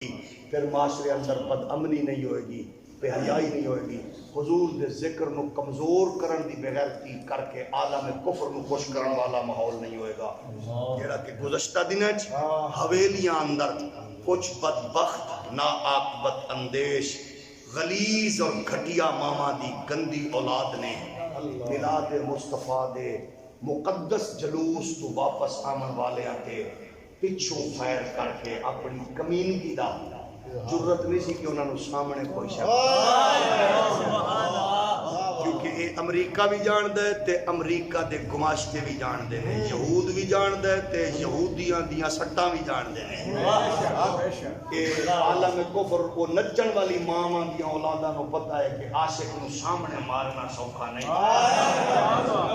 پھر معاشرے اندر بد امنی نہیں ہوئے گی، بے حیائی نہیں ہوئے گی، حضور دے ذکر نو کمزور کرن دی بغیرتی کر کے عالم کفر نو خوش کرن والا ماحول نہیں ہوئے گا۔ جیڑا کہ گزشتہ دنوں حویلیاں اندر کچھ بدبخت نا عاقبت اندیش غلیظ اور گھٹیا ماما دی گندی اولاد نے میلاد مصطفیٰ دے مقدس جلوس تو واپس آمن والے آتے پچھوں فائر کر کے اپنی کمینگی دا جرت نہیں سی کہ انہوں نے سامنے کوئی شک کیونکہ یہ امریکہ بھی جان دے تے امریکہ دے گماشتے بھی جان دے ہیں، یہود بھی جان دے تے یہودیاں دیاں سٹاں بھی جان دے ہیں۔ یہ عالم کفر کو نچن والی ماں دیاں اولاداں کو پتہ ہے کہ عاشق نو سامنے مارنا سوکھا نہیں،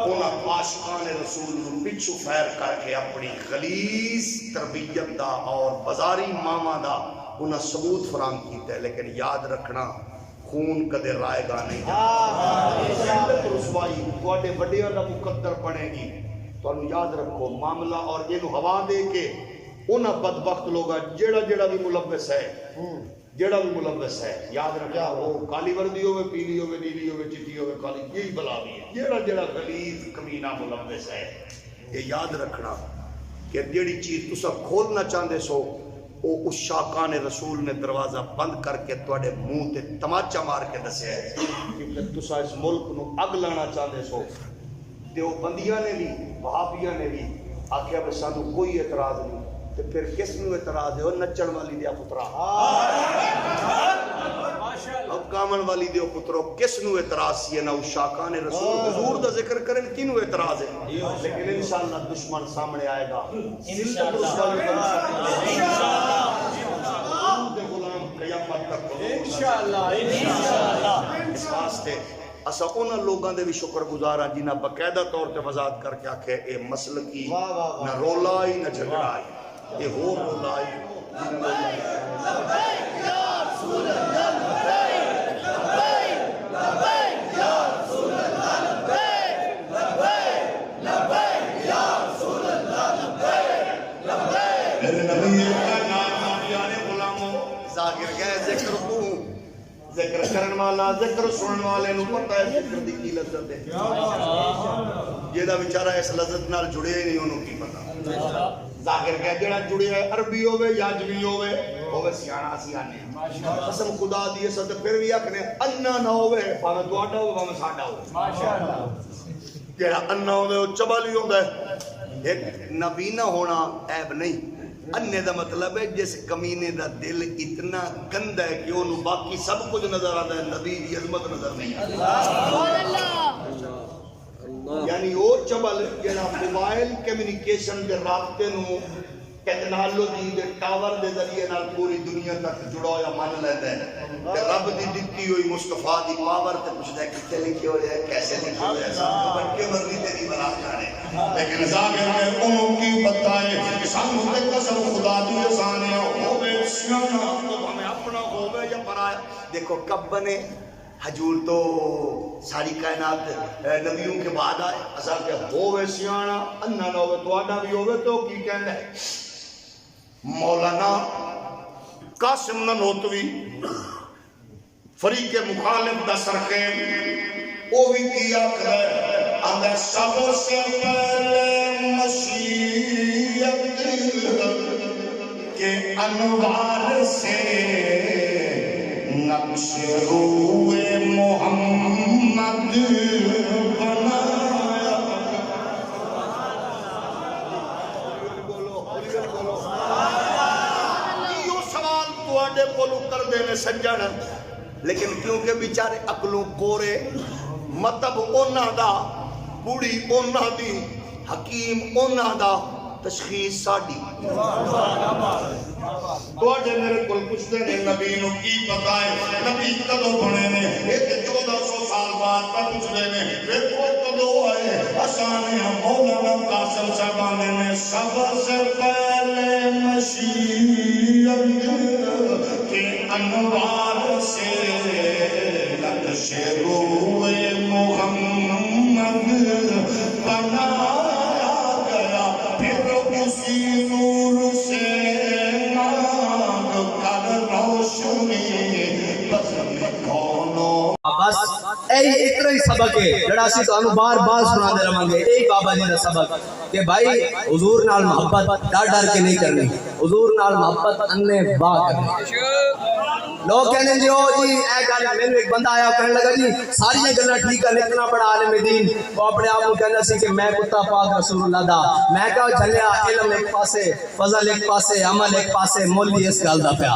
انہاں عاشقان رسول نو پچھو فیر کر کے اپنی غلیظ تربیت دا اور بازاری ماما دا انہاں ثبوت فراہم کیتا ہے۔ لیکن یاد رکھنا خون کدے رائے گا نہیں جاتا، رسوائی تواڈے وڈیاں دا مقدر بنے گی۔ تو یاد رکھو معاملہ اور یہ ہوا دے کے انہاں بدبخت لوگا جیڑا بھی ملوث ہے، جیڑا بھی ملوث ہے، یاد رکھا وہ کالی وردی ہوئے، پیلی ہوئے، نیلی ہوئے، چٹی ہوئے، کالی، یہی بلا بھی ہے۔ جیڑا غلیظ کمینہ ملوث ہے، یہ یاد رکھنا کہ جیڑی چیز تسا کھولنا چاہندے سو وہ اس شاکان رسول نے دروازہ بند کر کے تواڈے منہ تے تماچا مار کے دسیا ہے کہ تسا اس ملک نو اگ لانا چاہندے سو۔ دیوبندیاں نے بھی وہابیاں نے بھی آکھیا کہ سانو کوئی اعتراض نہیں، تے پھر کس نو اعتراض ہے؟ وہ نچن والی دیا پترا، کامن والی دیو پترو، کس نو اعتراض سی؟ نہ اس شاکان رسول حضور دا ذکر کریں کنو اعتراض ہے؟ لیکن انشاءاللہ دشمن سامنے آئے گا، اس واسطے اسا انہاں لوگاں دے بھی شکر گزار ہاں جنہاں باقاعدہ طور تے وضاحت کر کے آکھے اے مسلکی نہ رولا ہی نہ جھگڑا ہی، اے ہو رولا ہی ذکر کرن والا ذکر سنن والے نو پتہ ہے ذکر دی کی لذت ہے، جیڑا بیچارہ اس لذت نال جڑیا ہی نہیں انہوں کی پتہ۔ ظاہر کہ جڑا جڑیا ہے عربی ہوئے یا اجمی ہوئے سیانا سیانے قسم خدا دی اسا تے پھر بھی آکھنے انا نہ ہوئے بھاویں تہاڈا ہوئے بھاویں ساڈا ہوئے، ماشاءاللہ جڑا انا ہوئے او چبالی ہوندا ہے۔ ایک نبی نہ ہونا عیب نہیں، اننے دا مطلب ہے جس کمینے دا دل اتنا گندہ ہے کہ انہوں باقی سب کچھ نظر آتا ہے، نبی دی عظمت نظر نہیں آتا۔ یعنی وہ چبل جنہا موبائل کمیونیکیشن دے رابطے نو ٹیکنالوجی دے ٹاور دے ذریعے نال پوری دنیا تک جڑا یا مان لیتا ہے، کہ رب دی دتی ہوئی مصطفیٰ دی پاور تے پوچھتا ہے کتے لکھے ہوئے ہیں، کیسے لکھے ہوئے ہیں، بن کے مرضی تیری بنا جانے۔ لیکن ظاہر ہے انہوں کی بتائے کہ سانو تے قسم خدا دی احسان ہے، ہوئے سیانا تو ہمیں اپنا ہوئے یا پرایا۔ دیکھو کب بنے حجور تو ساری کائنات نبیوں کے بعد آئے، اصل کہ ہوئے سیانا انہ نہ ہوئے تو آڈا بھی ہوئے تو کی کہنے ہے؟ مولانا قاسم ننوتوی فریق مخالف دا سرخیم وہ بھی کیا کرے اندر سب سے پہلے مشیت کے انوار سے نقش روئے محمد بنایا۔ یہ سوال تو آڈے پولو کر دینے سجن، لیکن کیونکہ بیچارے عقلوں کورے مطب اونا دا بوڑی اونا دی حکیم اونا دا تشخیص ساڑی۔ تو آجے میرے کل پوچھتے ہیں نبی نو کی پتا ہے نبی کدو بنے نے، ایک 1400 سال بعد پر پوچھتے ہیں پھر وہ کدو آئے آسانی مولانا قاسم صاحبانے نے سب سے پہلے مشیت کے انوار سے نقش روئے محمد بنایا گیا، پھر اسی نور سے یہی اتنا ہی سبق ہے جڑا اسی تانوں بار بار سناندے رہاں گے. یہی بابا جی دا سبق کہ بھائی حضور نال محبت ڈر ڈر کے نہیں کرنی, حضور نال محبت انے با کرنی. لوگ کہنے جی او جی اے گل مینوں ایک بندہ آیا کہنے لگا جی ساری گلاں ٹھیک ہے اتنا بڑا عالم دین وہ اپنے آپ کو کہندا سی کہ میں کتا پاک رسول اللہ دا. میں کہا چلیا علم ایک پاسے فضل ایک پاسے عمل ایک پاسے مولی اس گل دا پیا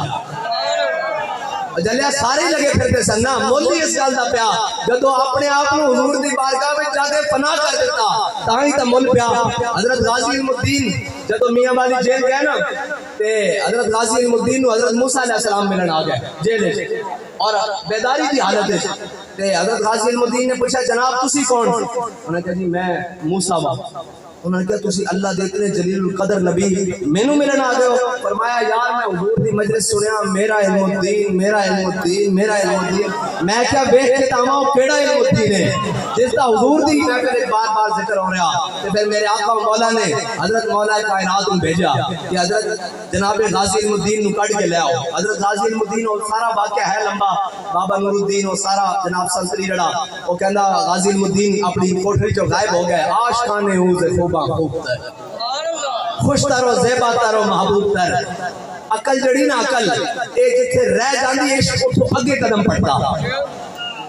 جلیا سارے لگے پھرتے سن نا مولی اس گل دا پیا جدو اپنے آپ کو حضور دی بارگاہ میں جا کے پناہ کر دیتا تاں تے مول پیا. حضرت غازی علم الدین جدو میاں والی جیل گئے نا تے حضرت غازی علم الدین نو حضرت موسیٰ علیہ السلام ملن آ گئے جیل وچ اور بیداری دی حالت وچ. تے حضرت غازی علم الدین نے پوچھا جناب تسی کون؟ انہوں نے کہا جی میں موسیٰ وا. انہوں نے کہا تسی اللہ دے اتنے جلیل القدر نبی مینوں ملن آ گئے ہو؟ فرمایا یار میں حضور دی مجلس سنیا میرا علم الدین میرا علم الدین میرا علم الدین. میں کیا دیکھ کے تاواں کیڑا علم الدین ہے جس دا حضور دی میں پھر بار بار ذکر ہو رہا. تے پھر میرے آقا مولا نے حضرت مولا کائنات نوں بھیجا کہ حضرت جناب غازی علم الدین نوں کڈ کے لے آؤ. حضرت غازی علم الدین اور سارا واقعہ ہے لمبا. بابا نور الدین اور سارا جناب سلطنی جڑا وہ کہندا غازی علم الدین اپنی کوٹھری چوں غائب ہو گئے. عاشقانے اوز خوباں خوب تر خوش ترو زیبا ترو محبوب تر. عقل جڑی نا عقل اے جتھے رہ جاندی عشق اتھوں اگے قدم پڑتا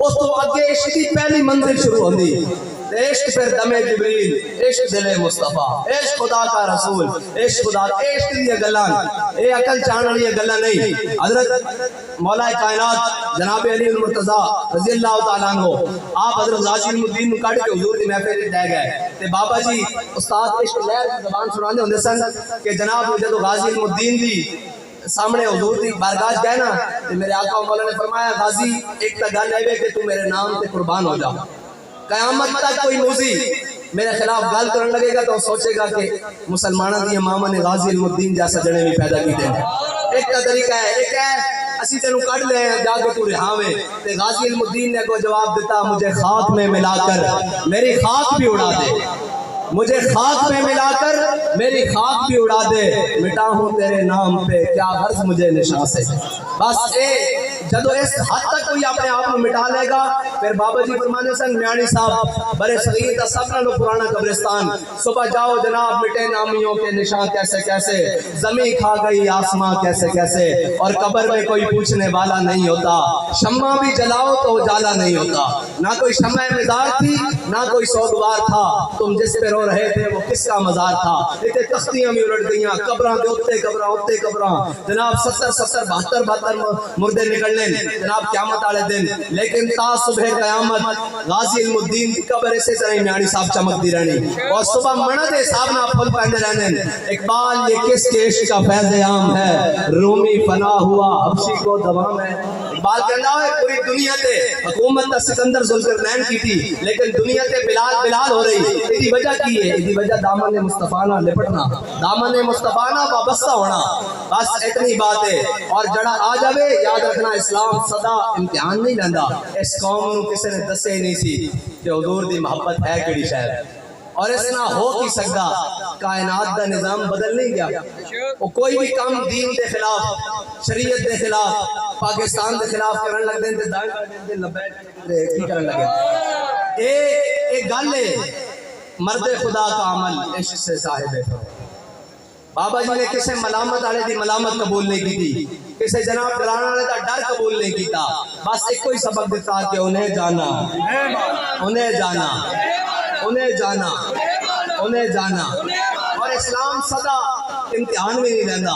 اس تو اگے عشق دی پہلی منزل شروع ہوندی. عشق پھر دم جبریل عشق دل مصطفیٰ عشق خدا کا رسول عشق خدا عشق دی گلاں اے عقل چاہن والی گلاں نہیں. حضرت مولا کائنات جناب علی المرتضیٰ رضی اللہ تعالیٰ عنہ آپ حضرت غازی علم الدین نوں کڈ کے حضور دی محفل وچ لے گئے. تے بابا جی استاد عشق لہر دی زبان سناندے ہوندے سن کہ جناب جدو غازی علم الدین دی سامنے حضور دی بارگاہ گئے نا تے میرے آقا مولا نے فرمایا غازی ایک تا گل ہے کہ تو میرے نام تے قربان ہو جا. قیامت تک کوئی موزی میرے خلاف گل کرنے لگے گا تو سوچے گا کہ مسلمانوں دی امام نے غازی علم الدین جیسا جنے بھی پیدا کیتے ہیں. ایک کا طریقہ ہے ایک ہے اسی تینوں کڈ لے جا کے تو رہاویں. تے غازی علم الدین نے کو جواب دیتا مجھے خاک میں ملا کر میری خاک بھی اڑا دے مجھے خاک میں ملا کر میری خاک بھی اڑا دے مٹا ہوں تیرے نام پہ کیا غرض مجھے نشاں سے. بس اے جدو اس حد تک کوئی اپنے آپ کو مٹا لے گا پھر بابا جی فرمانے سن میانی صاحب برے صغیر کا سب نالوں پرانا قبرستان صبح جاؤ جناب مٹے نامیوں کے نشاں کیسے کیسے زمین کھا گئی آسماں کیسے کیسے اور قبر میں کوئی پوچھنے والا نہیں ہوتا. شمع بھی جلاؤ تو اجالا نہیں ہوتا. نہ کوئی شمع مزار تھی نہ کوئی سوگوار تھا تم جس پہ رو رہے تھے وہ کس کا مزار تھا. اتنے تختیاں بھی الٹ گئیاں قبراں دے اوتے قبراں جناب 70 72 مردے نکلنے جناب قیامت والے دن. لیکن تا صبح قیامت غازی علم الدین کی قبر اسی طرح میانی صاحب چمکتی رہنی اور صبح منہ دے حساب نہ پھل پہندے رہنے. اقبال یہ کس کے عشق کا فیض عام ہے رومی فنا ہوا حبشی کو دوام ہے. اقبال کہنا ہے پوری دنیا تے حکومت تا سکندر ذوالقرنین کی تھی لیکن دنیا تے بلال ہو رہی. اس وجہ کی ہے اس وجہ دامن مصطفیٰ نہ لپٹنا دامن مصطفیٰ نہ وابستہ ہونا. بس اتنی بات ہے. اور جڑا آ جاوے یاد رکھنا اسلام صدا امتحان نہیں لینا. اس قوم نو کسی نے دسے نہیں سی کہ حضور دی محبت ہے کیڑی شے اور اس نہ ہو کی سکتا. کائنات دا نظام بدل نہیں گیا. وہ کوئی بھی کام دین دے خلاف شریعت دے خلاف پاکستان دے خلاف کرن لگ دیں تے دائیں دے لبیک کی کرن لگے. ایک گل ہے مرد خدا کا عمل عشق سے صاحب ہے. بابا جی نے کسے ملامت والے دی ملامت قبول نہیں کی تھی کسے جناب ڈرانے والے دا ڈر قبول نہیں کیتا. بس ایک کوئی سبق دیتا کہ انہیں جانا انہیں جانا انہیں جانا انہیں جانا. اور اسلام صدا امتحان میں نہیں رہندا.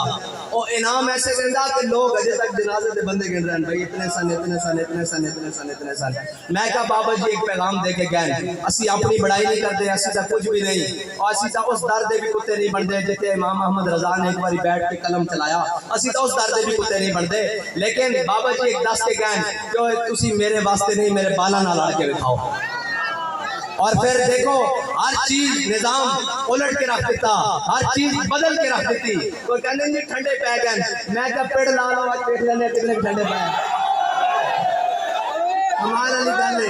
اور انعام ایسے دینا کہ لوگ اجے تک جنازے دے بندے گن رہے ہیں بھائی اتنے سن اتنے سن اتنے سن اتنے سن اتنے سن. میں کہا بابا جی ایک پیغام دے کے گئے اسی اپنی بڑائی نہیں کرتے اسی تا کچھ بھی نہیں اور اسی تا اس در دے بھی کتے نہیں بنتے جتے امام احمد رضا نے ایک باری بیٹھ کے قلم چلایا اسی تا اس در دے بھی کتے نہیں بنتے. لیکن بابا جی ایک دس کے گئے کہ تسی میرے واسطے نہیں میرے بالا نہ لڑ کے دکھاؤ. اور پھر دیکھو ہر چیز نظام الٹ کے رکھ دیتا ہر چیز بدل کے رکھ دیتی. کوئی کہنے جی ٹھنڈے پہ گئے میں جب پیڑ لا لو دیکھ لینے کتنے ٹھنڈے پہ ہمارا نہیں گل ہے